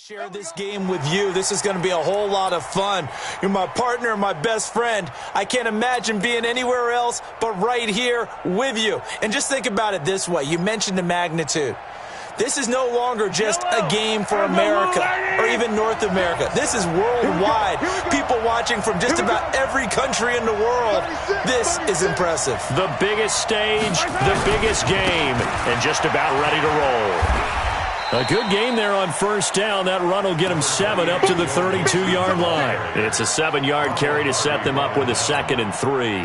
Share this game with you. This is going to be a whole lot of fun. You're my partner, my best friend. I can't imagine being anywhere else but right here with you. And just think about it this way. You mentioned the magnitude. This is no longer just a game for America or even North America. This is worldwide. People watching from just about every country in the world. This is impressive. The biggest stage, the biggest game, and just about ready to roll. A good game there on first down. That run will get them 7 up to the 32-yard line. It's a 7-yard carry to set them up with a 2nd and 3.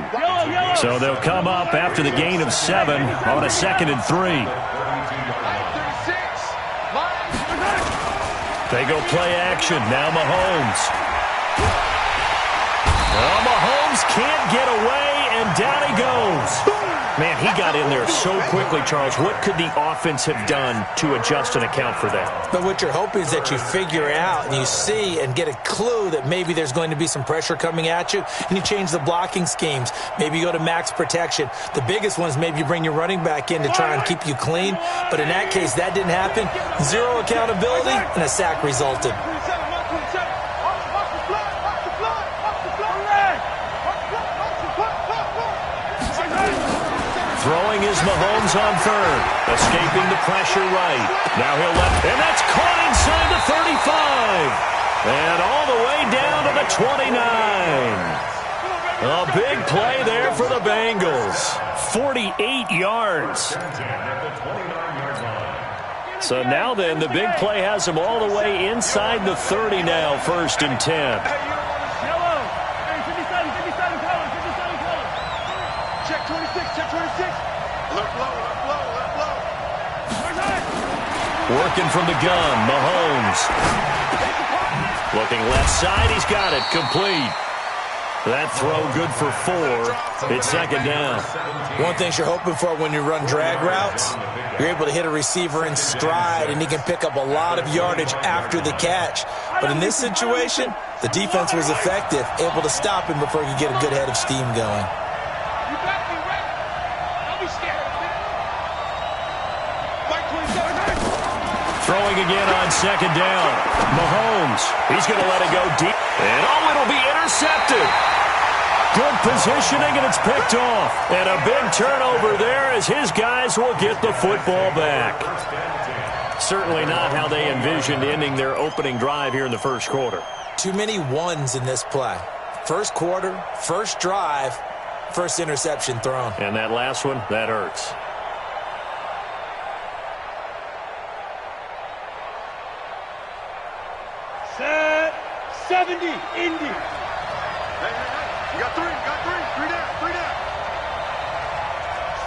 So they'll come up after the gain of 7 on a 2nd and 3. They go play action. Now Mahomes. Well, Mahomes can't get away, and down he goes. Man, he got in there so quickly, Charles. What could the offense have done to adjust and account for that? But what you're hoping is that you figure out and you see and get a clue that maybe there's going to be some pressure coming at you, and you change the blocking schemes. Maybe you go to max protection. The biggest one is maybe you bring your running back in to try and keep you clean. But in that case, that didn't happen. 0 accountability, and a sack resulted. Throwing is Mahomes on third. Escaping the pressure right. Now he'll let, and that's caught inside the 35. And all the way down to the 29. A big play there for the Bengals. 48 yards. So now then, the big play has them all the way inside the 30 now, 1st and 10. Working from the gun, Mahomes. Looking left side, he's got it, complete. That throw good for 4. It's 2nd down. One thing you're hoping for when you run drag routes, you're able to hit a receiver in stride, and he can pick up a lot of yardage after the catch. But in this situation, the defense was effective, able to stop him before he could get a good head of steam going. Throwing again on 2nd down. Mahomes, he's going to let it go deep. And it'll be intercepted. Good positioning, and it's picked off. And a big turnover there as his guys will get the football back. Certainly not how they envisioned ending their opening drive here in the first quarter. Too many ones in this play. First quarter, first drive, first interception thrown. And that last one, that hurts. Set 70, Indy. Hey, you got 3 down.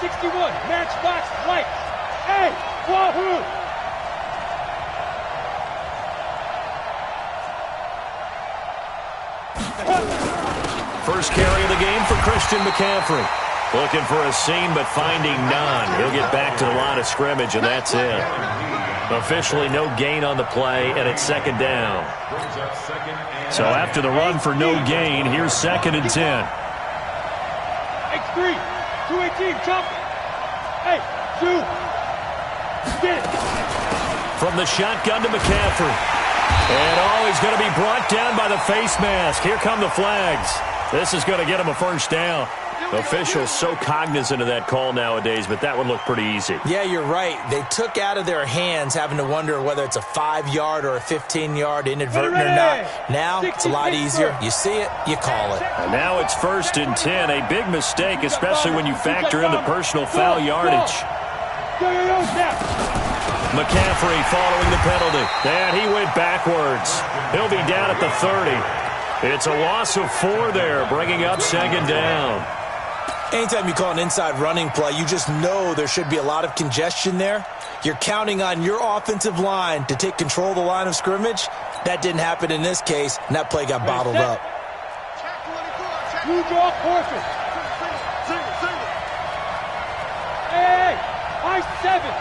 61, matchbox lights. Hey, wahoo! First carry of the game for Christian McCaffrey. Looking for a seam, but finding none. He'll get back to the line of scrimmage, and that's it. Officially no gain on the play, and it's 2nd down. So after the run for no gain, here's 2nd and 10. X3, 218, jump. Hey, 2. Get it. From the shotgun to McCaffrey. And he's going to be brought down by the face mask. Here come the flags. This is going to get him a 1st down. Officials so cognizant of that call nowadays, but that one looked pretty easy. Yeah, you're right. They took out of their hands having to wonder whether it's a 5-yard or a 15-yard inadvertent or not. Now, it's a lot easier. You see it, you call it. And now it's 1st and 10. A big mistake, especially when you factor in the personal foul yardage. McCaffrey following the penalty. And he went backwards. He'll be down at the 30. It's a loss of 4 there, bringing up 2nd down. Anytime you call an inside running play, you just know there should be a lot of congestion there. You're counting on your offensive line to take control of the line of scrimmage. That didn't happen in this case, and that play got bottled up. You draw forfeit. Hey, high 7.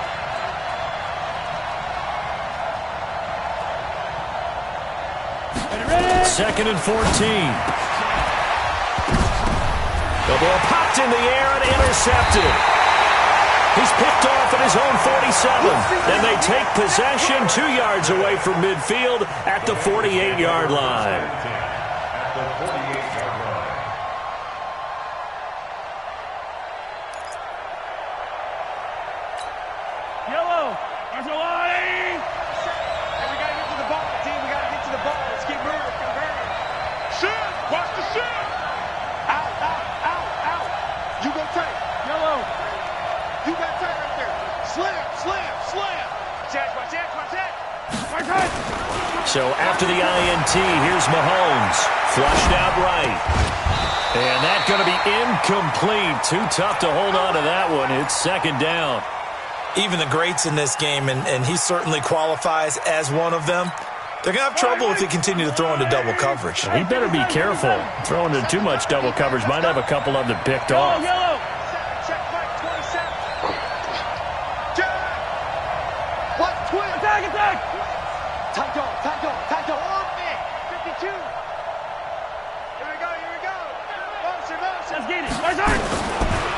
2nd and 14. The ball popped in the air and intercepted. He's picked off at his own 47. And they take possession 2 yards away from midfield at the 48-yard line. Yellow. There's a line. Hey, we got to get to the ball, team. We got to get to the ball. Let's keep moving. Convert. Shoot. Watch the shoot. Out, out, out, out. You go tight. Yellow. You got tight right there. Slam, slam, slam. Watch that. My time. So after the INT, here's Mahomes. Flushed out right. And that's going to be incomplete. Too tough to hold on to that one. It's second down. Even the greats in this game, and he certainly qualifies as one of them, they're going to have trouble if they continue to throw into double coverage. He better be careful. Throwing into too much double coverage might have a couple of them picked off. Yellow. Check back, 27. Jack. What? Twin. Attack. Tight dog. On me. 52. Here we go. Motion. Let's get it. My turn.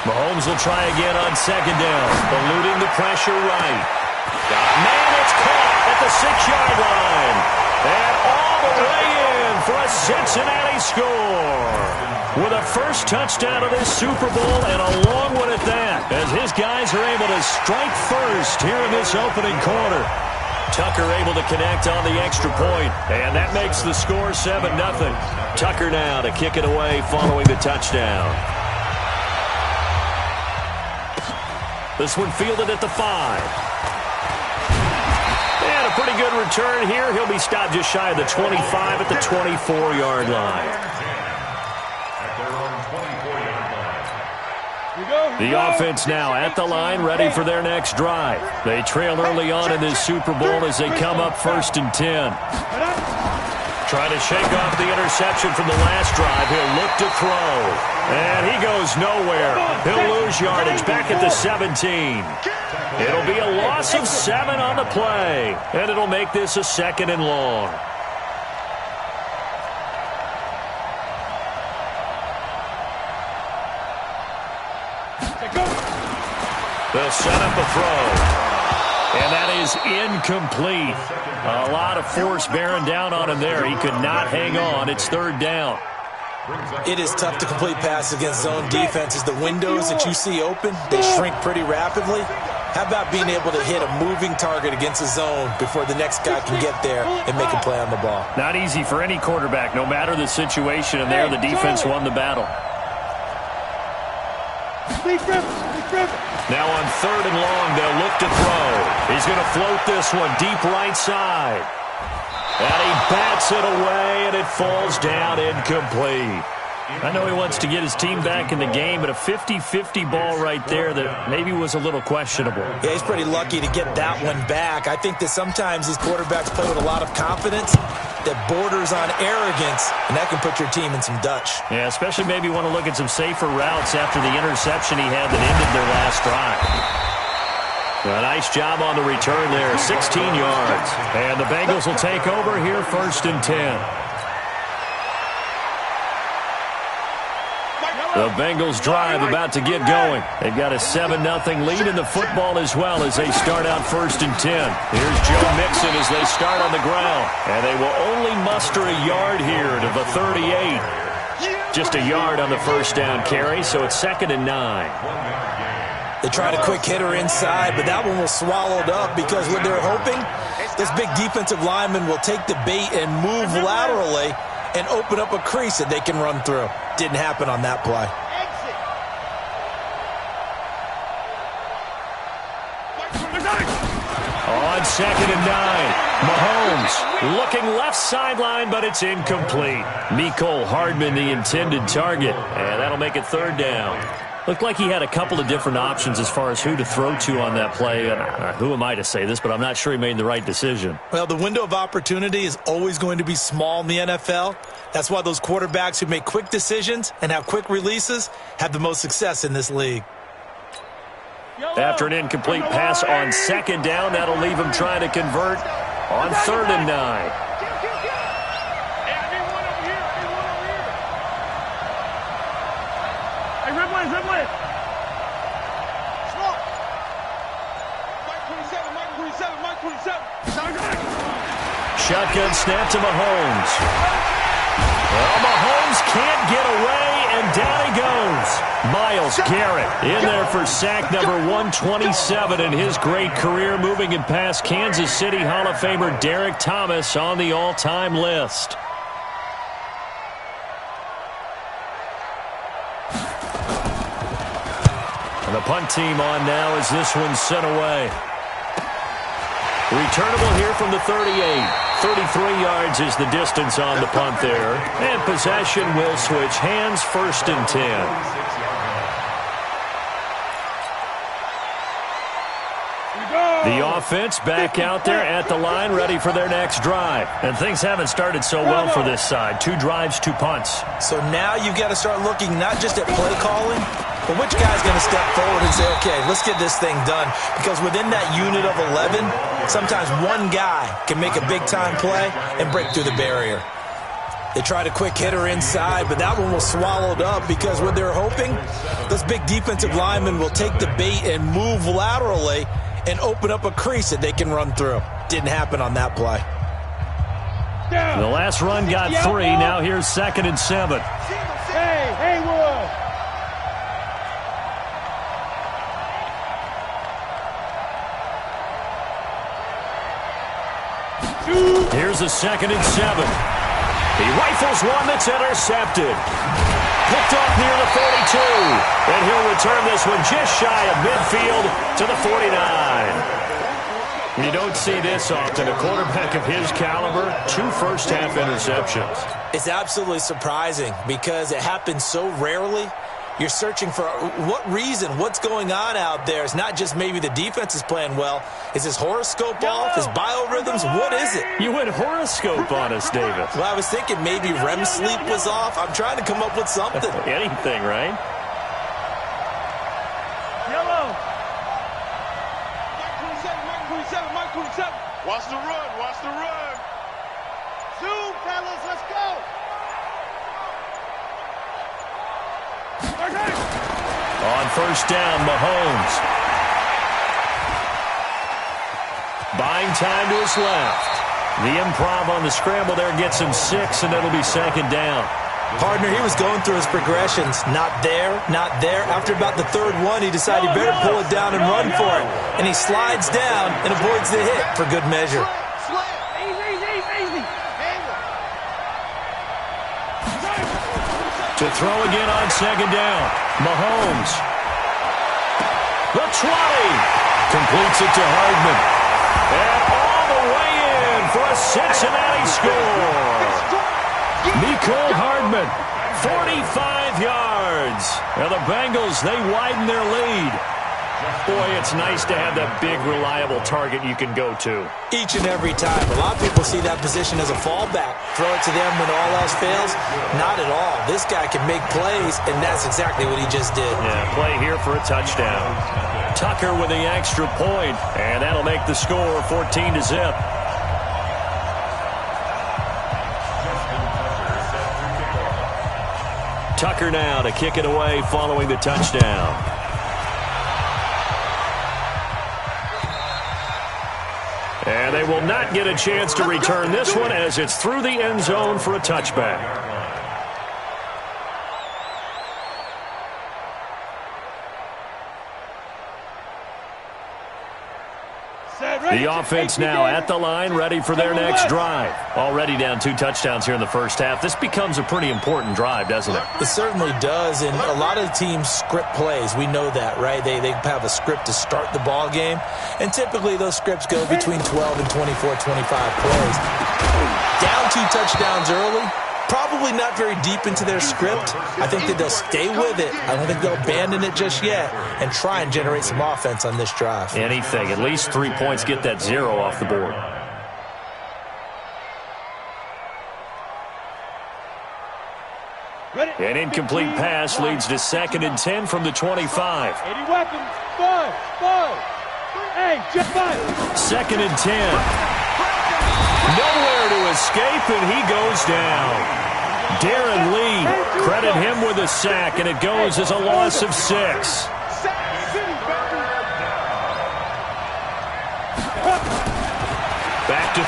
Mahomes will try again on second down. Eluding the pressure right. Man, it's caught at the 6-yard line. And all the way in for a Cincinnati score. With a first touchdown of this Super Bowl and a long one at that, as his guys are able to strike first here in this opening quarter. Tucker able to connect on the extra point, and that makes the score 7-0. Tucker now to kick it away following the touchdown. This one fielded at the 5. And a pretty good return here. He'll be stopped just shy of the 25 at the 24-yard line. The offense now at the line, ready for their next drive. They trail early on in this Super Bowl as they come up 1st and 10. Trying to shake off the interception from the last drive. He'll look to throw. And he goes nowhere. He'll lose yardage back at the 17. It'll be a loss of 7 on the play. And it'll make this a 2nd and long. They'll set up a throw. And that is incomplete. A lot of force bearing down on him there. He could not hang on. It's 3rd down. It is tough to complete passes against zone defenses. The windows that you see open, they shrink pretty rapidly. How about being able to hit a moving target against a zone before the next guy can get there and make a play on the ball? Not easy for any quarterback, no matter the situation. And there, the defense won the battle. Now on 3rd and long, they'll look to throw. He's going to float this one deep right side. And he bats it away, and it falls down incomplete. I know he wants to get his team back in the game, but a 50-50 ball right there that maybe was a little questionable. Yeah, he's pretty lucky to get that one back. I think that sometimes these quarterbacks play with a lot of confidence that borders on arrogance, and that can put your team in some Dutch. Yeah, especially maybe want to look at some safer routes after the interception he had that ended their last drive. A nice job on the return there, 16 yards. And the Bengals will take over here 1st and 10. The Bengals drive about to get going. They've got a 7-0 lead in the football as well as they start out 1st and 10. Here's Joe Mixon as they start on the ground. And they will only muster a yard here to the 38. Just a yard on the first down carry, so it's 2nd and 9. They tried a quick hitter inside, but that one was swallowed up because what they're hoping, this big defensive lineman will take the bait and move laterally and open up a crease that they can run through. Didn't happen on that play. On 2nd and 9, Mahomes looking left sideline, but it's incomplete. Mecole Hardman, the intended target, and that'll make it 3rd down. Looked like he had a couple of different options as far as who to throw to on that play. Who am I to say this, but I'm not sure he made the right decision. Well, the window of opportunity is always going to be small in the NFL. That's why those quarterbacks who make quick decisions and have quick releases have the most success in this league. After an incomplete pass on 2nd down, that'll leave him trying to convert on 3rd and 9. Shotgun snap to Mahomes. Well, Mahomes can't get away, and down he goes. Myles Garrett in there for sack number 127 in his great career, moving it past Kansas City Hall of Famer Derek Thomas on the all-time list. And the punt team on now as this one's sent away. Returnable here from the 38. 33 yards is the distance on the punt there. And possession will switch hands, 1st and 10. The offense back out there at the line, ready for their next drive. And things haven't started so well for this side. 2 drives, 2 punts. So now you've got to start looking not just at play calling, but which guy's going to step forward and say, okay, let's get this thing done. Because within that unit of 11, sometimes one guy can make a big-time play and break through the barrier. They tried a quick hitter inside, but that one was swallowed up because what they're hoping, those big defensive linemen will take the bait and move laterally and open up a crease that they can run through. Didn't happen on that play. The last run got 3. Now here's 2nd and 7. Hey, Haywood. Here's a 2nd and 7. He rifles one that's intercepted. Picked off near the 42. And he'll return this one just shy of midfield to the 49. You don't see this often. A quarterback of his caliber, 2 first-half interceptions. It's absolutely surprising because it happens so rarely. You're searching for what reason, what's going on out there. It's not just maybe the defense is playing well. Is his horoscope off? His biorhythms? What is it? You went horoscope on us, David. Well, I was thinking maybe REM sleep was off. I'm trying to come up with something. Anything, right? Yellow. Mike 27. Watch the run. Watch the run. Zoom, fellas. Let's go. On 1st down, Mahomes. Buying time to his left. The improv on the scramble there gets him 6, and it'll be 2nd down. Partner, he was going through his progressions. Not there, not there. After about the 3rd one, he decided he better pull it down and run for it. And he slides down and avoids the hit for good measure. Easy. To throw again on 2nd down. Mahomes. The 20. Completes it to Hardman. And all the way in for a Cincinnati score. Nicole Hardman, 45 yards. Now the Bengals, they widen their lead. Boy, it's nice to have that big, reliable target you can go to. Each and every time. A lot of people see that position as a fallback. Throw it to them when all else fails. Not at all. This guy can make plays, and that's exactly what he just did. Yeah, play here for a touchdown. Tucker with the extra point, and that'll make the score 14-0. Tucker now to kick it away following the touchdown. And they will not get a chance to return this one as it's through the end zone for a touchback. The offense now at the line, ready for their next drive. Already down 2 touchdowns here in the first half. This becomes a pretty important drive, doesn't it? It certainly does, and a lot of teams script plays. We know that, right? They have a script to start the ball game, and typically those scripts go between 12 and 24, 25 plays. Down 2 touchdowns early. Probably not very deep into their script. I think that they'll stay with it. I don't think they'll abandon it just yet and try and generate some offense on this drive. Anything. At least 3 points. Get that 0 off the board. An incomplete pass leads to 2nd and 10 from the 25. 80 weapons. Five. Hey, just 5. 2nd and 10. Nowhere to escape, and he goes down. Darren Lee, credit him with a sack, and it goes as a loss of 6.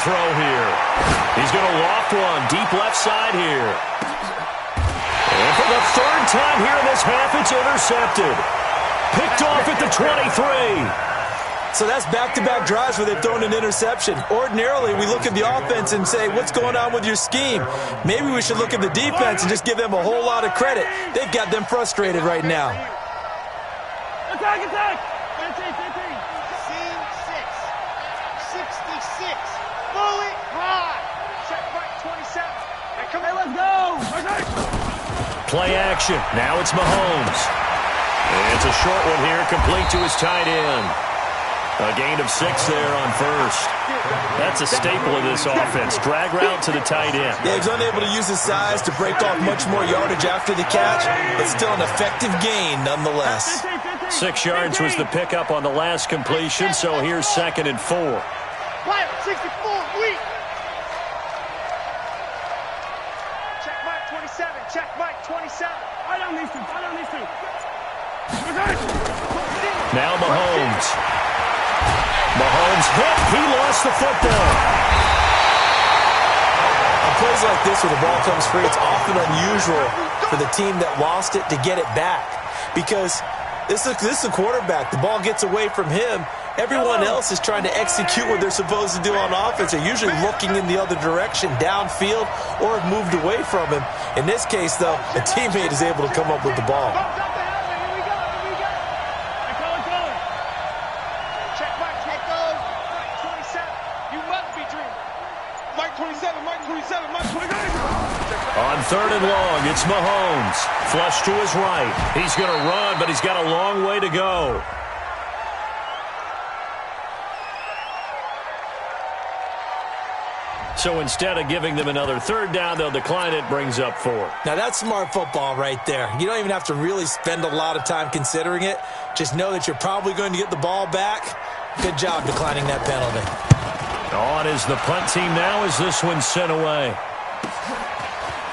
throw here. He's going to loft one deep left side here. And for the third time here in this half, it's intercepted. Picked off at the 23. So that's back-to-back drives where they've thrown an interception. Ordinarily, we look at the offense and say, what's going on with your scheme? Maybe we should look at the defense and just give them a whole lot of credit. They've got them frustrated right now. Attack, attack! 66. Fully high. Check right 27. Hey, come on, let's go. Play action. Now it's Mahomes. And it's a short one here, complete to his tight end. A gain of 6 there on first. That's a staple of this offense. Drag route to the tight end. Yeah, he's unable to use his size to break off much more yardage after the catch, but still an effective gain nonetheless. 6 yards was the pickup on the last completion, so here's 2nd and 4. 64, weak. Check Mike 27. Check Mike 27. I don't need to. Now Mahomes. Mahomes hit. He lost the football. On plays like this where the ball comes free, it's often unusual for the team that lost it to get it back. Because this is a quarterback. The ball gets away from him. Everyone else is trying to execute what they're supposed to do on offense. They're usually looking in the other direction, downfield, or have moved away from him. In this case, though, a teammate is able to come up with the ball. On 3rd and long, it's Mahomes. Flush to his right. He's going to run, but he's got a long way to go. So instead of giving them another 3rd down, they'll decline it, brings up 4. Now that's smart football right there. You don't even have to really spend a lot of time considering it. Just know that you're probably going to get the ball back. Good job declining that penalty. On is the punt team now as this one's sent away.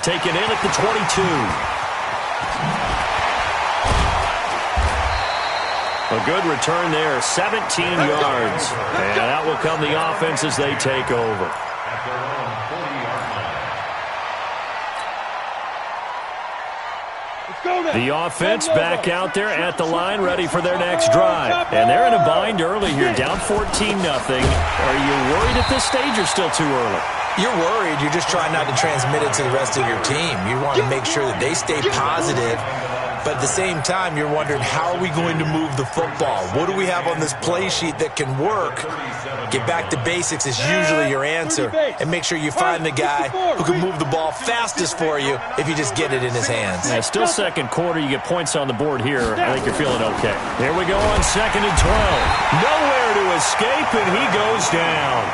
Taken in at the 22. A good return there, 17 yards. And out will come the offense as they take over. The offense back out there at the line, ready for their next drive. And they're in a bind early here, down 14-0. Are you worried at this stage or still too early? You're worried. You're just trying not to transmit it to the rest of your team. You want to make sure that they stay positive. But at the same time, you're wondering, how are we going to move the football? What do we have on this play sheet that can work? Get back to basics is usually your answer. And make sure you find the guy who can move the ball fastest for you if you just get it in his hands. Yeah, still 2nd quarter. You get points on the board here. I think you're feeling okay. Here we go on 2nd and 12. Nowhere to escape, and he goes down.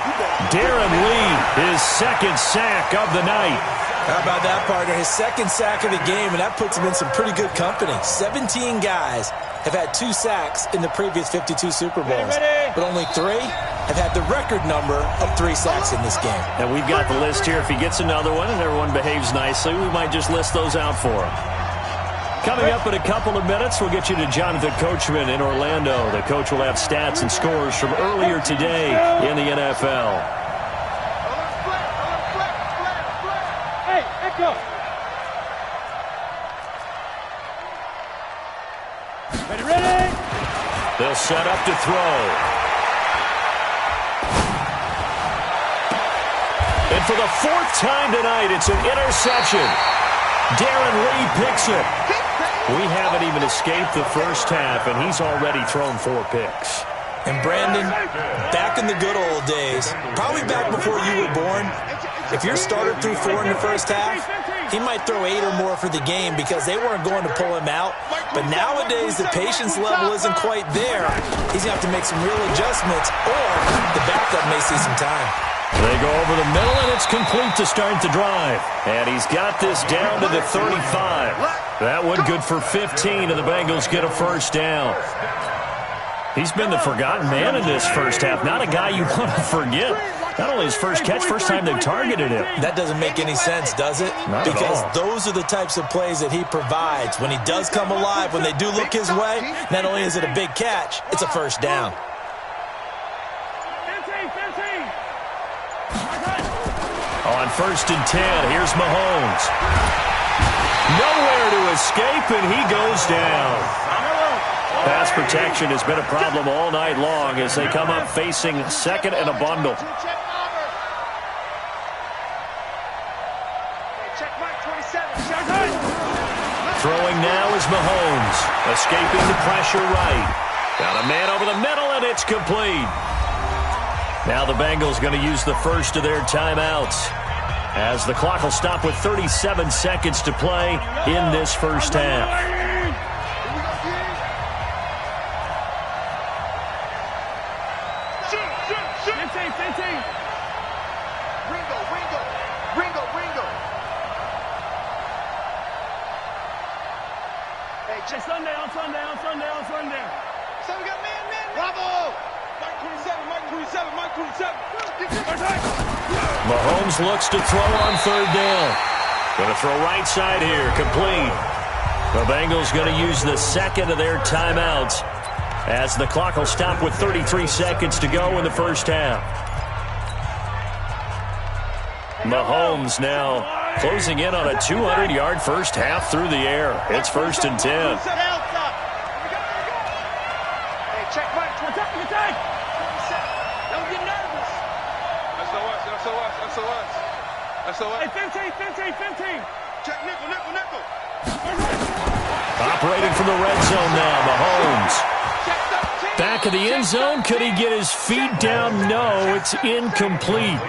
Darren Lee, his 2nd sack of the night. How about that, partner? His 2nd sack of the game, and that puts him in some pretty good company. 17 guys have had 2 sacks in the previous 52 Super Bowls, but only 3 have had the record number of 3 sacks in this game. And we've got the list here. If he gets another one and everyone behaves nicely, we might just list those out for him. Coming up in a couple of minutes, we'll get you to Jonathan Coachman in Orlando. The coach will have stats and scores from earlier today in the NFL. Ready? They'll set up to throw. And for the 4th time tonight, it's an interception. Darren Lee picks it. We haven't even escaped the first half, and he's already thrown 4 picks. And Brandon, back in the good old days, probably back before you were born, if your starter threw 4 in the first half, he might throw 8 or more for the game because they weren't going to pull him out. But nowadays, the patience level isn't quite there. He's going to have to make some real adjustments, or the backup may see some time. They go over the middle, and it's complete to start the drive. And he's got this down to the 35. That one good for 15, and the Bengals get a 1st down. He's been the forgotten man in this first half. Not a guy you want to forget. Not only his first catch, first time they've targeted him. That doesn't make any sense, does it? Not because at all. Those are the types of plays that he provides. When he does come alive, when they do look his way, not only is it a big catch, it's a 1st down. 15. On 1st and 10, here's Mahomes. Nowhere to escape, and he goes down. Pass protection has been a problem all night long as they come up facing second and a bundle. Throwing now is Mahomes, escaping the pressure right. Got a man over the middle, and it's complete. Now the Bengals going to use the first of their timeouts, as the clock will stop with 37 seconds to play in this first half. Sunday. So we got man. Bravo! Mike 27. Mahomes looks to throw on 3rd down. Going to throw right side here, complete. The Bengals going to use the second of their timeouts, as the clock will stop with 33 seconds to go in the first half. Mahomes now closing in on a 200-yard first half through the air. It's 1st and 10. Hey, 15. Check nickel. Operating from the red zone now, Mahomes. Back of the end zone. Could he get his feet down? No, it's incomplete.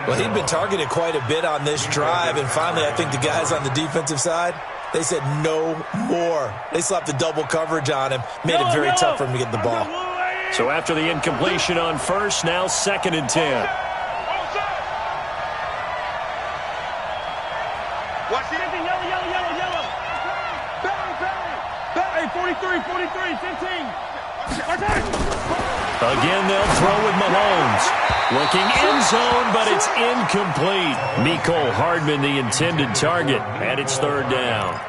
Well, he'd been targeted quite a bit on this drive, and finally I think the guys on the defensive side, they said no more. They slapped the double coverage on him, made it very tough for him to get the ball. So after the incompletion on first, now 2nd and 10. Watch it. Yellow. Barry. 43, 15. Again, they'll throw with Mahomes. Looking end zone, but it's incomplete. Mecole Hardman, the intended target, and it's 3rd down.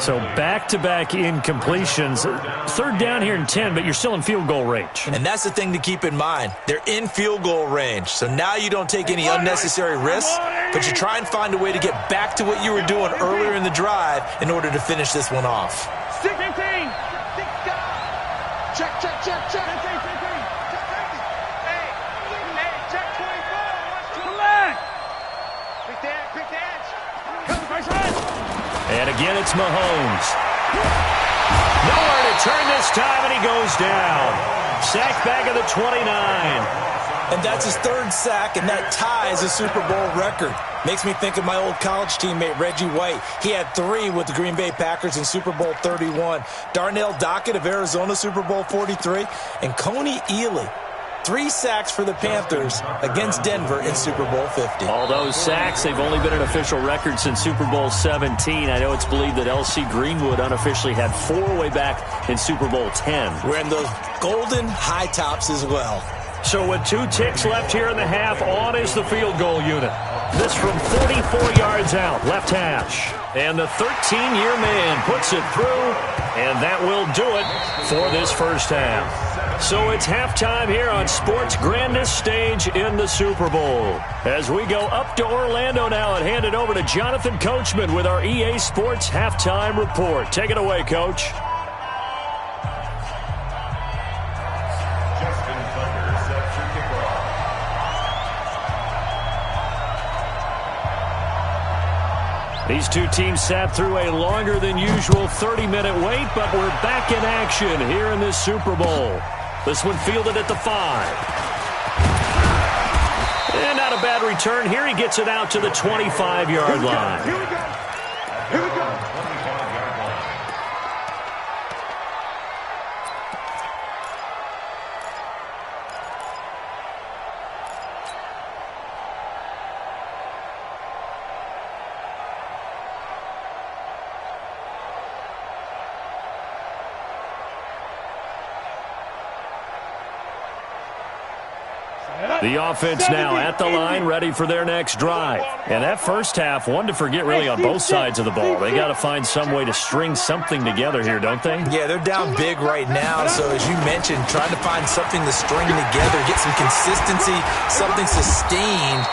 So back-to-back incompletions. 3rd down here in 10, but you're still in field goal range. And that's the thing to keep in mind. They're in field goal range. So now you don't take any unnecessary risks, but you try and find a way to get back to what you were doing earlier in the drive in order to finish this one off. 15. Check. Hey, check 24. Relax. Big dance. And again, it's Mahomes. Nowhere to turn this time, and he goes down. Sack back of the 29. And that's his 3rd sack, and that ties a Super Bowl record. Makes me think of my old college teammate, Reggie White. He had 3 with the Green Bay Packers in Super Bowl 31. Darnell Dockett of Arizona, Super Bowl 43. And Coney Ealy, 3 sacks for the Panthers against Denver in Super Bowl 50. All those sacks, they've only been an official record since Super Bowl 17. I know it's believed that L.C. Greenwood unofficially had 4 way back in Super Bowl 10. Wearing those golden high tops as well. So with 2 ticks left here in the half, on is the field goal unit. This from 44 yards out, left hash. And the 13-year man puts it through, and that will do it for this first half. So it's halftime here on sports' grandest stage in the Super Bowl. As we go up to Orlando now and hand it over to Jonathan Coachman with our EA Sports Halftime Report. Take it away, Coach. These 2 teams sat through a longer than usual 30-minute wait, but we're back in action here in this Super Bowl. This one fielded at the 5. And not a bad return here. He gets it out to the 25-yard line. Here we go. The offense now at the line, ready for their next drive. And that first half, one to forget really on both sides of the ball. They got to find some way to string something together here, don't they? Yeah, they're down big right now. So as you mentioned, trying to find something to string together, get some consistency, something sustained.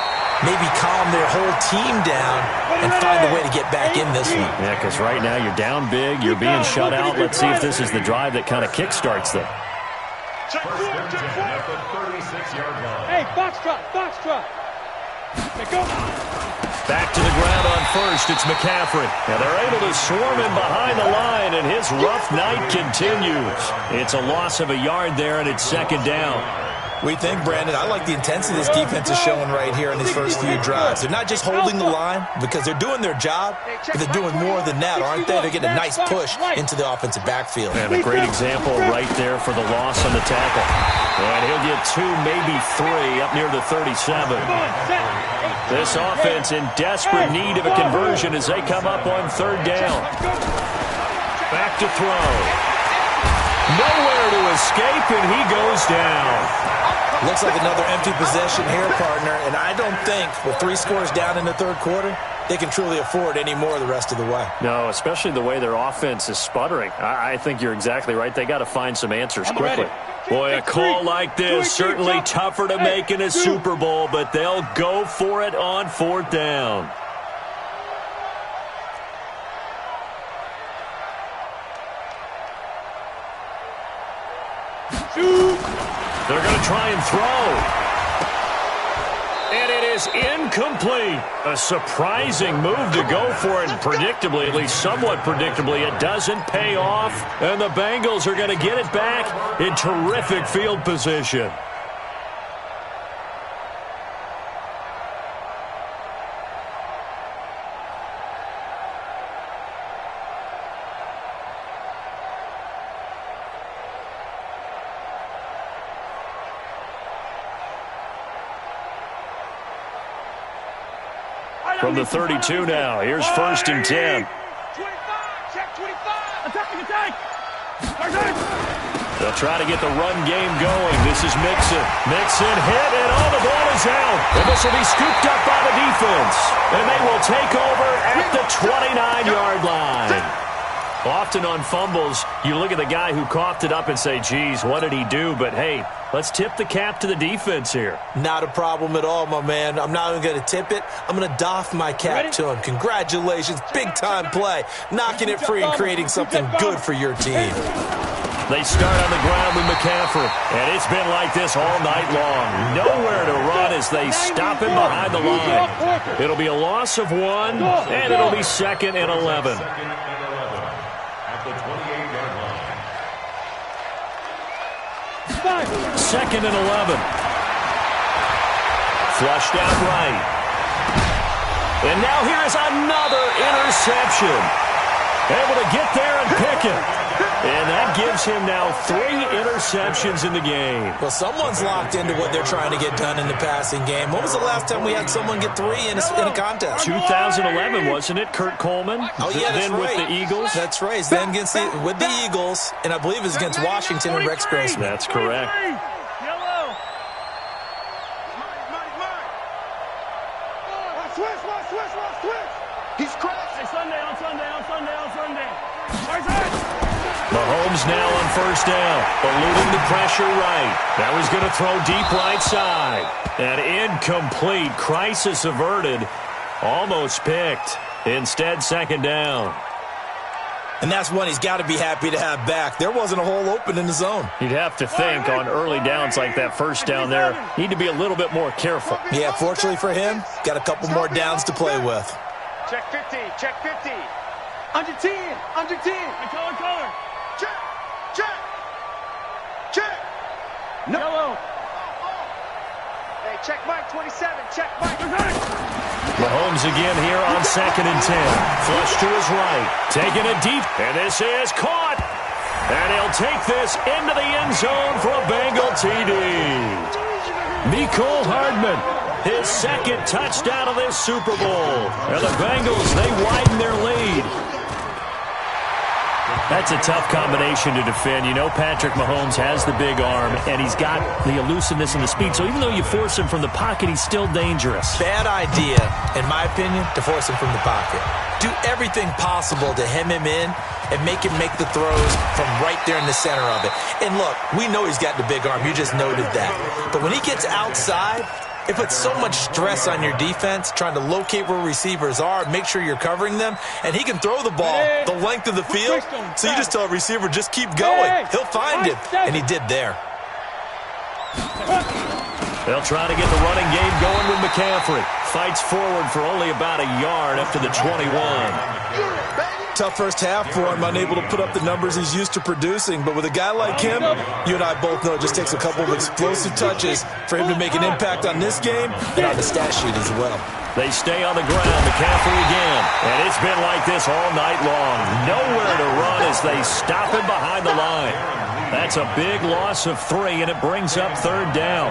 maybe calm their whole team down and find a way to get back in this one. Yeah, because right now you're down big, you're being shut out. Let's see if this is the drive that kind of kickstarts them. Hey, box drop. Hey, go. Back to the ground on first, it's McCaffrey. Now they're able to swarm him behind the line, and his rough night continues. It's a loss of a yard there, and it's second down. We think, Brandon, I like the intensity this defense is showing right here in these first few drives. They're not just holding the line because they're doing their job, but they're doing more than that, aren't they? They're getting a nice push into the offensive backfield. And a great example right there for the loss on the tackle. And he'll get 2, maybe 3 up near the 37. This offense in desperate need of a conversion as they come up on third down. Back to throw. Nowhere to escape, and he goes down. Looks like another empty possession here, partner, and I don't think with 3 scores down in the third quarter, they can truly afford any more the rest of the way. No, especially the way their offense is sputtering. I think you're exactly right. They got to find some answers quickly. Boy, a call like this, certainly tougher to make in a Super Bowl, but they'll go for it on fourth down. They're going to try and throw. And it is incomplete. A surprising move to go for it. And predictably, at least somewhat predictably, it doesn't pay off. And the Bengals are going to get it back in terrific field position. From the 32 now, here's 1st and 10. 25, check 25. Attack. They'll try to get the run game going. This is Mixon. Mixon hit, and all the ball is out. And this will be scooped up by the defense. And they will take over at the 29-yard line. Often on fumbles, you look at the guy who coughed it up and say, geez, what did he do? But, hey, let's tip the cap to the defense here. Not a problem at all, my man. I'm not even going to tip it. I'm going to doff my cap to him. Congratulations. Big-time play. Knocking it free and creating something good for your team. They start on the ground with McCaffrey. And it's been like this all night long. Nowhere to run as they stop him behind the line. It'll be a loss of 1, and it'll be 2nd and 11. Second and 11. Flushed out right. And now here is another interception. Able to get there and pick it. And that gives him now 3 interceptions in the game. Well, someone's locked into what they're trying to get done in the passing game. When was the last time we had someone get 3 in a contest? 2011, wasn't it? Kurt Coleman? Oh, yeah, that's then right. with the Eagles? That's right. Then with the Eagles, and I believe it was against Washington and Rex Grossman. That's correct. Yellow. Switch. He's crashing. Sunday. Mahomes now on 1st down, eluding the pressure right. Now he's going to throw deep right side. An incomplete, crisis averted, almost picked. Instead, 2nd down. And that's one he's got to be happy to have back. There wasn't a hole open in the zone. You'd have to think on early downs like that 1st down there, need to be a little bit more careful. Yeah, fortunately for him, got a couple more downs to play with. Check 50. Under 10. Color. Check. No. Yellow. Hey, check Mike 27. Check Mike. Mahomes again here on 2nd and 10. Flush to his right. Taking it deep. And this is caught. And he'll take this into the end zone for a Bengal TD. Mecole Hardman, his 2nd touchdown of this Super Bowl. And the Bengals, they widen their lead. That's a tough combination to defend. You know Patrick Mahomes has the big arm, and he's got the elusiveness and the speed. So even though you force him from the pocket, he's still dangerous. Bad idea, in my opinion, to force him from the pocket. Do everything possible to hem him in and make him make the throws from right there in the center of it. And look, we know he's got the big arm. You just noted that. But when he gets outside, It puts so much stress on your defense, trying to locate where receivers are, make sure you're covering them, and he can throw the ball the length of the field, so you just tell a receiver, just keep going. He'll find him, and he did there. They'll try to get the running game going with McCaffrey. Fights forward for only about a yard up to the 21. Tough first half for him, unable to put up the numbers he's used to producing. But with a guy like him, you and I both know it just takes a couple of explosive touches for him to make an impact on this game and on the stat sheet as well. They stay on the ground. McCaffrey again. And it's been like this all night long. Nowhere to run as they stop him behind the line. That's a big loss of 3, and it brings up 3rd down.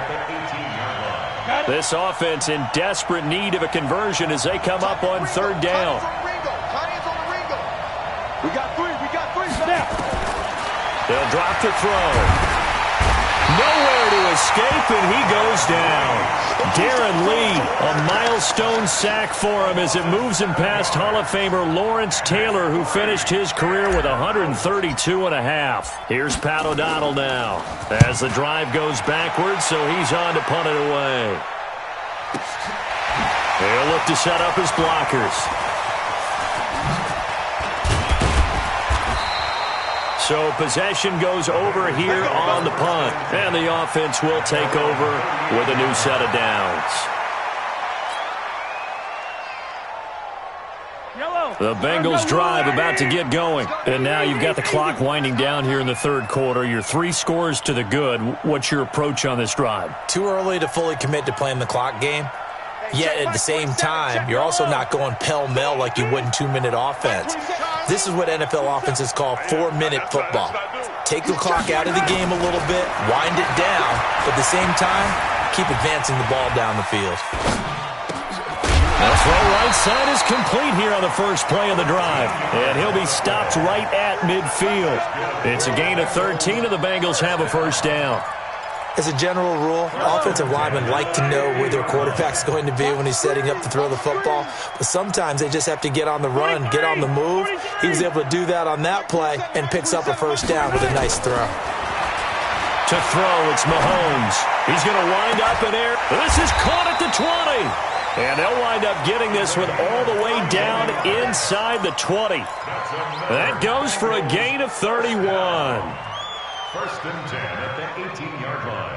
This offense in desperate need of a conversion as they come up on 3rd down. We got 3. Snap. They'll drop the throw. Nowhere to escape, and he goes down. Darren Lee, a milestone sack for him as it moves him past Hall of Famer Lawrence Taylor, who finished his career with 132.5. Here's Pat O'Donnell now as the drive goes backwards, so he's on to punt it away. They'll look to set up his blockers. So possession goes over here on the punt. And the offense will take over with a new set of downs. The Bengals drive about to get going. And now you've got the clock winding down here in the 3rd quarter. You're 3 scores to the good. What's your approach on this drive? Too early to fully commit to playing the clock game. Yet at the same time, you're also not going pell-mell like you would in 2-minute offense. This is what NFL offenses call 4-minute football. Take the clock out of the game a little bit, wind it down, but at the same time, keep advancing the ball down the field. The throw right side is complete here on the first play of the drive. And he'll be stopped right at midfield. It's a gain of 13, and the Bengals have a 1st down. As a general rule, offensive linemen like to know where their quarterback's going to be when he's setting up to throw the football. But sometimes they just have to get on the run, get on the move. He was able to do that on that play and picks up a 1st down with a nice throw. To throw, it's Mahomes. He's going to wind up in air. This is caught at the 20. And they'll wind up getting this one all the way down inside the 20. That goes for a gain of 31. 1st and 10 at the 18-yard line.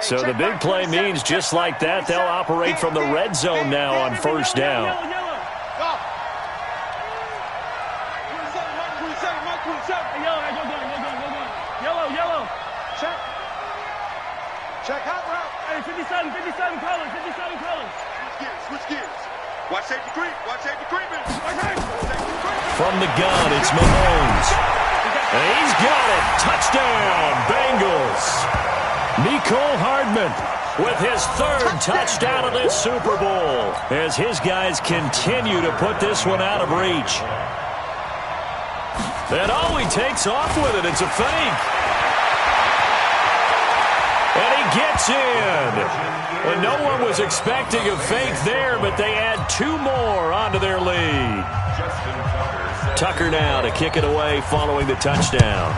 So the big play means just like that, they'll operate from the red zone now on 1st down. Yellow. Check hot route. Hey, 57 colors. Switch gears. Watch safety creep. From the gun, it's Mahomes. And he's got it. Touchdown, Bengals. Mecole Hardman with his 3rd touchdown of this Super Bowl as his guys continue to put this one out of reach. And he takes off with it. It's a fake. And he gets in. And no one was expecting a fake there, but they add 2 more onto their lead. Tucker now to kick it away following the touchdown.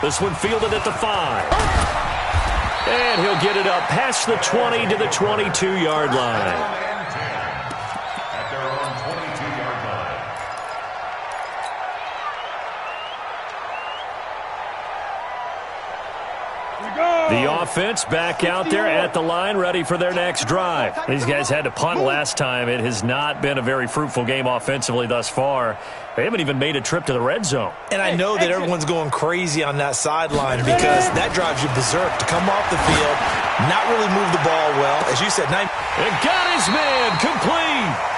This one fielded at the 5. And he'll get it up past the 20 to the 22-yard line. At their own 22-yard line. The offense back out there at the line, ready for their next drive. These guys had to punt last time. It has not been a very fruitful game offensively thus far. They haven't even made a trip to the red zone. And I know that everyone's going crazy on that sideline because that drives you berserk to come off the field, not really move the ball well. As you said, and got his man complete.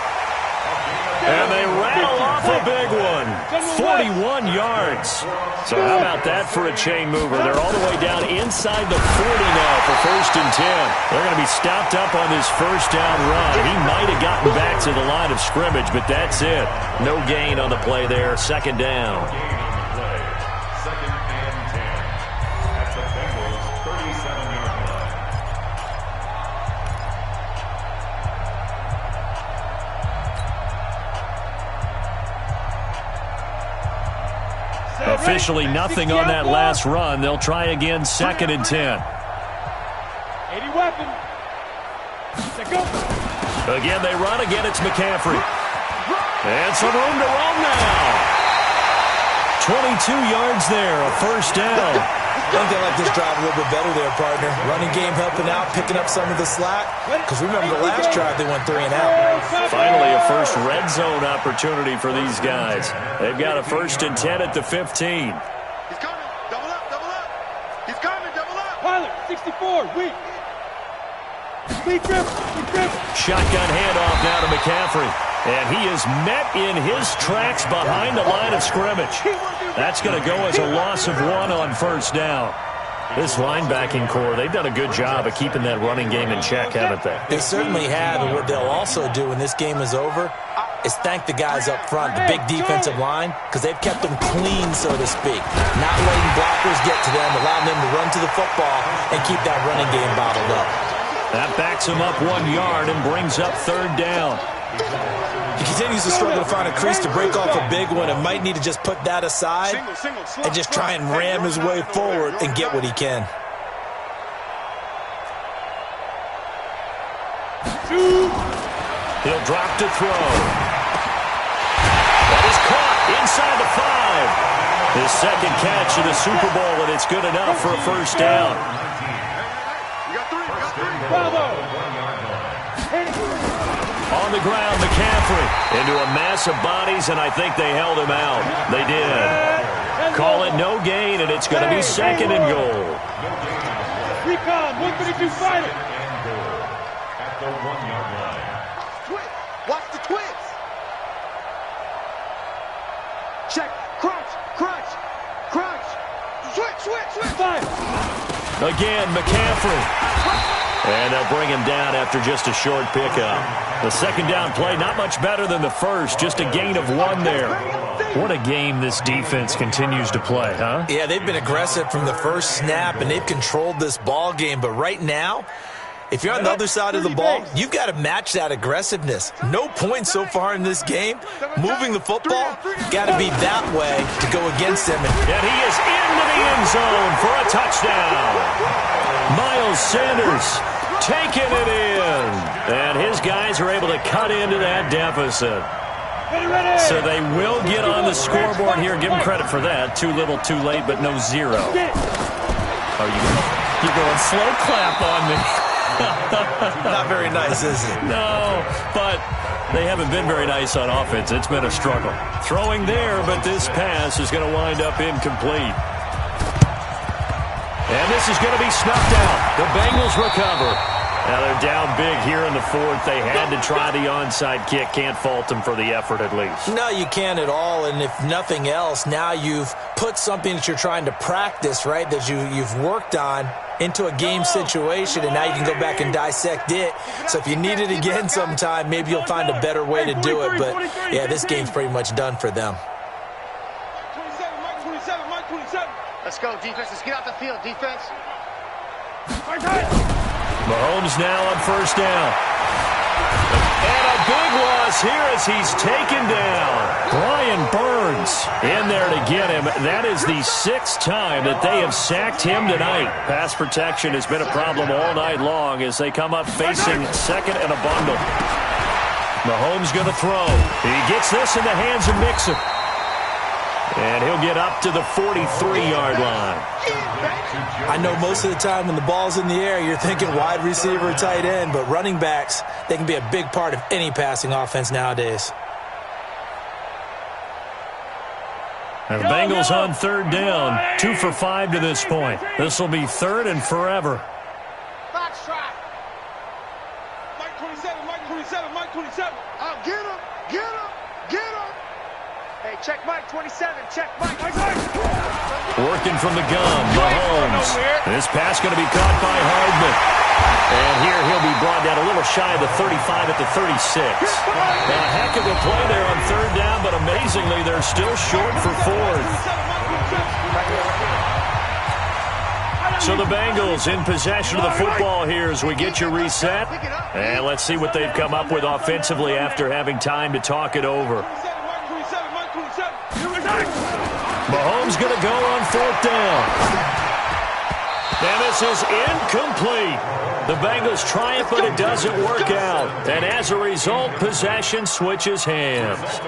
And they rattle off a big one. 41 yards. So how about that for a chain mover? They're all the way down inside the 40 now for 1st and 10. They're going to be stopped up on this 1st down run. He might have gotten back to the line of scrimmage, but that's it. No gain on the play there. 2nd down. Officially nothing on that last run. They'll try again, 2nd and 10. 80 weapon. Let's go. Again, they run. Again, it's McCaffrey. And some room to roam now. 22 yards there, a first down. I think they like this drive a little bit better there, partner. Running game helping out, picking up some of the slack. Because remember, the last drive they went 3 and out. Finally, a first red zone opportunity for these guys. They've got a 1st and 10 at the 15. He's coming. Double up, double up. He's coming, double up. Pilot, 64, weak. Weak grip, weak grip. Shotgun handoff now to McCaffrey. And he is met in his tracks behind the line of scrimmage. That's going to go as a loss of 1 on first down. This linebacking core, they've done a good job of keeping that running game in check, haven't they? They certainly have, and what they'll also do when this game is over is thank the guys up front, the big defensive line, because they've kept them clean, so to speak. Not letting blockers get to them, allowing them to run to the football and keep that running game bottled up. That backs him up 1 yard and brings up 3rd down. He continues to struggle to find a crease to break off a big one and might need to just put that aside and just try and ram his way forward and get what he can. He'll drop to throw. That is caught inside the 5. His 2nd catch in the Super Bowl, and it's good enough for a first down. Bravo. On the ground, McCaffrey into a mass of bodies, and I think they held him out. They did. Call it no gain, and it's going to be 2nd and goal. Recon, 132 fighter. At the 1-yard line. Watch the twins. Check. Crunch, crunch, crunch. Switch. Fire. Again, McCaffrey. And they'll bring him down after just a short pickup. The 2nd down play, not much better than the first, just a gain of 1 there. What a game this defense continues to play, huh? Yeah, they've been aggressive from the first snap, and they've controlled this ball game. But right now, if you're on the other side of the ball, you've got to match that aggressiveness. No points so far in this game. Moving the football, got to be that way to go against him. And he is into the end zone for a touchdown. Miles Sanders taking it in. And his guys are able to cut into that deficit. So they will get on the scoreboard here. Give them credit for that. Too little, too late, but no 0. Oh, you're going slow clap on me. Not very nice, is it? No, but they haven't been very nice on offense. It's been a struggle. Throwing there, but this pass is going to wind up incomplete. And this is going to be snuffed out. The Bengals recover. Now they're down big here in the 4th. They had to try the onside kick. Can't fault them for the effort at least. No, you can't at all. And if nothing else, now you've put something that you're trying to practice, right, that you've worked on into a game situation, and now you can go back and dissect it. So if you need it again sometime, maybe you'll find a better way to do it. But, yeah, this game's pretty much done for them. Let's go, defense. Let's get out the field, defense. Mahomes now on first down. And a big loss here as he's taken down. Brian Burns in there to get him. That is the 6th time that they have sacked him tonight. Pass protection has been a problem all night long as they come up facing 2nd and a bundle. Mahomes going to throw. He gets this in the hands of Mixon. And he'll get up to the 43-yard line. I know most of the time when the ball's in the air, you're thinking wide receiver, tight end, but running backs, they can be a big part of any passing offense nowadays. And the Bengals on 3rd down, 2 for 5 to this point. This will be 3rd and forever. Box trap. Mike 27, Mike 27, Mike 27. Get him, get him, get him. Hey, check Mike 27, check Mike. Working from the gun, Mahomes. This pass going to be caught by Hardman. And here he'll be brought down a little shy of the 35 at the 36. A heck of a play there on 3rd down, but amazingly they're still short for 4th. So the Bengals in possession of the football here as we get you reset. And let's see what they've come up with offensively after having time to talk it over. Mahomes going to go on 4th down. And this is incomplete. The Bengals triumph, but it doesn't work out. And as a result, possession switches hands.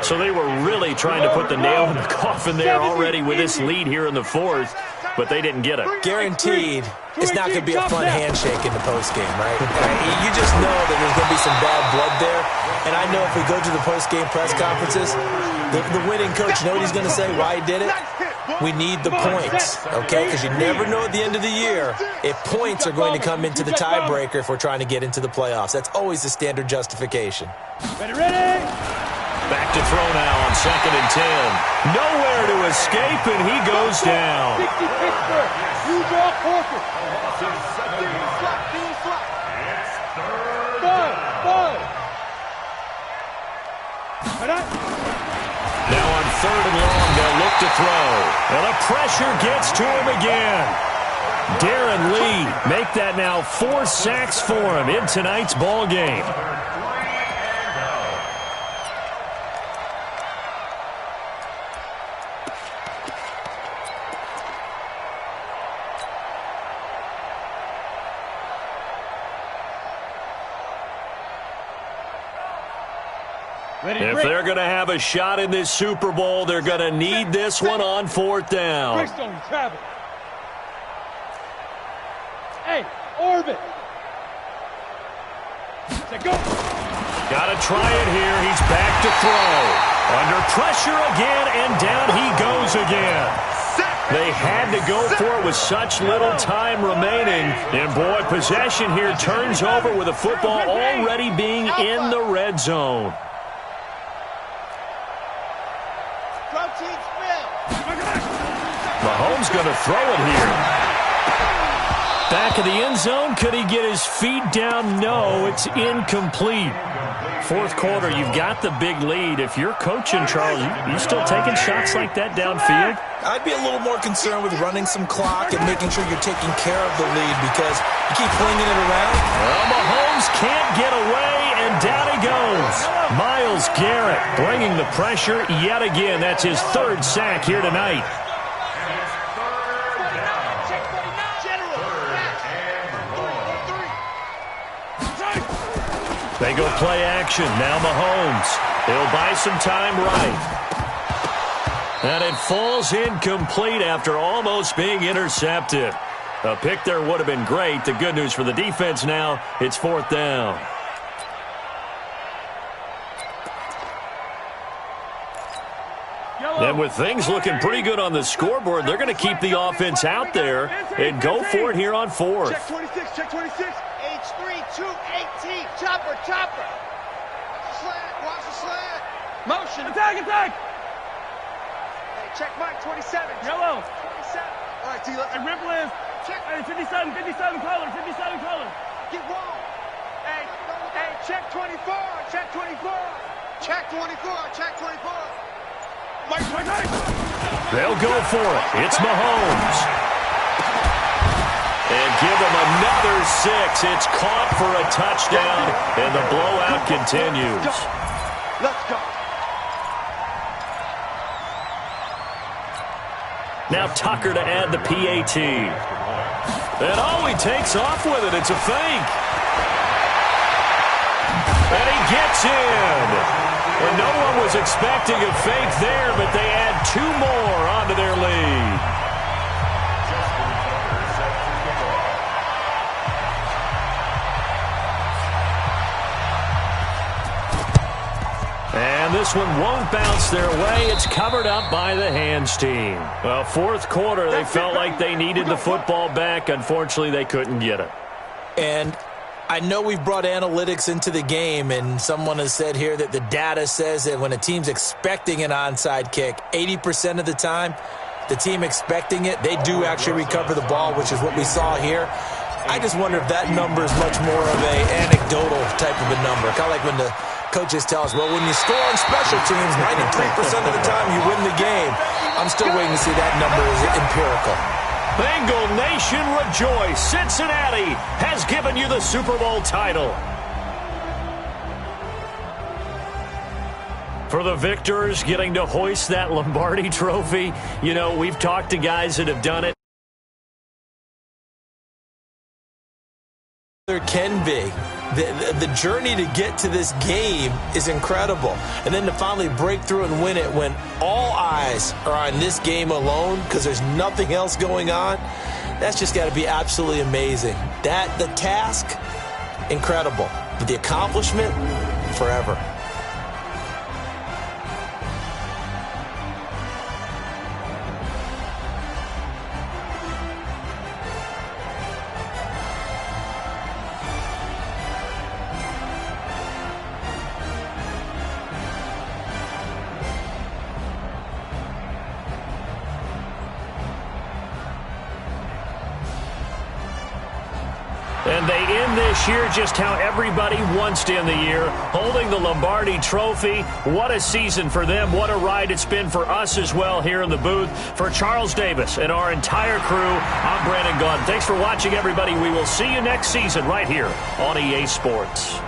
So they were really trying to put the nail in the coffin there already with this lead here in the 4th, but they didn't get it. Guaranteed it's not going to be a fun handshake in the postgame, right? You just know that there's going to be some bad blood there. And I know if we go to the postgame press conferences, the winning coach, you know what he's going to say, why he did it? We need the points, okay? Because you never know at the end of the year if points are going to come into the tiebreaker if we're trying to get into the playoffs. That's always the standard justification. Ready? Back to throw now on 2nd and 10. Nowhere to escape, and he goes down. 60 Pittsburgh. You draw Corker. Now on 3rd and long, they'll look to throw. And the pressure gets to him again. Darren Lee make that now 4 sacks for him in tonight's ball game. If they're going to have a shot in this Super Bowl, they're going to need this one on 4th down. Travel. Hey, orbit. Go. Got to try it here. He's back to throw. Under pressure again, and down he goes again. They had to go for it with such little time remaining. And, boy, possession here turns over with the football already being in the red zone. Mahomes going to throw it here. Back of the end zone. Could he get his feet down? No, it's incomplete. 4th quarter, you've got the big lead. If you're coaching, Charles, you still taking shots like that downfield? I'd be a little more concerned with running some clock and making sure you're taking care of the lead because you keep flinging it around. Well, Mahomes can't get away, and down he goes. Myles Garrett bringing the pressure yet again. That's his 3rd sack here tonight. They go play action. Now Mahomes. He'll buy some time right. And it falls incomplete after almost being intercepted. A pick there would have been great. The good news for the defense now, it's 4th down. And with things looking pretty good on the scoreboard, they're going to keep the offense out there and go for it here on 4th. Check 26, check 26. H3, 218. Chopper. Watch the slant. Motion. Attack. Hey, check Mike 27. Yellow. 27. All right, T. Hey, Ripple is. Check. Hey, 57 color. Get wrong. Hey, check 24. Check 24. Check 24. Mike. They'll go for it. It's Mahomes. And give him another 6. It's caught for a touchdown, and the blowout continues. Let's go. Now Tucker to add the PAT. And he takes off with it. It's a fake. And he gets in. And no one was expecting a fake there, but they add 2 more onto their lead. And this one won't bounce their way. It's covered up by the hands team. Well, 4th quarter, they felt like they needed the football back. Unfortunately, they couldn't get it. And I know we've brought analytics into the game, and someone has said here that the data says that when a team's expecting an onside kick, 80% of the time, the team expecting it, they do actually recover the ball, which is what we saw here. I just wonder if that number is much more of a anecdotal type of a number. Kind of like when the coaches tell us, well, when you score on special teams, 93% of the time you win the game. I'm still waiting to see that number is empirical. Bengal Nation rejoice. Cincinnati has given you the Super Bowl title. For the victors, getting to hoist that Lombardi trophy, you know, we've talked to guys that have done it. There can be. The journey to get to this game is incredible. And then to finally break through and win it when all eyes are on this game alone because there's nothing else going on, that's just got to be absolutely amazing. The task, incredible. But the accomplishment, forever. And they end this year just how everybody wants to end the year, holding the Lombardi trophy. What a season for them. What a ride it's been for us as well here in the booth. For Charles Davis and our entire crew, I'm Brandon Gunn. Thanks for watching, everybody. We will see you next season right here on EA Sports.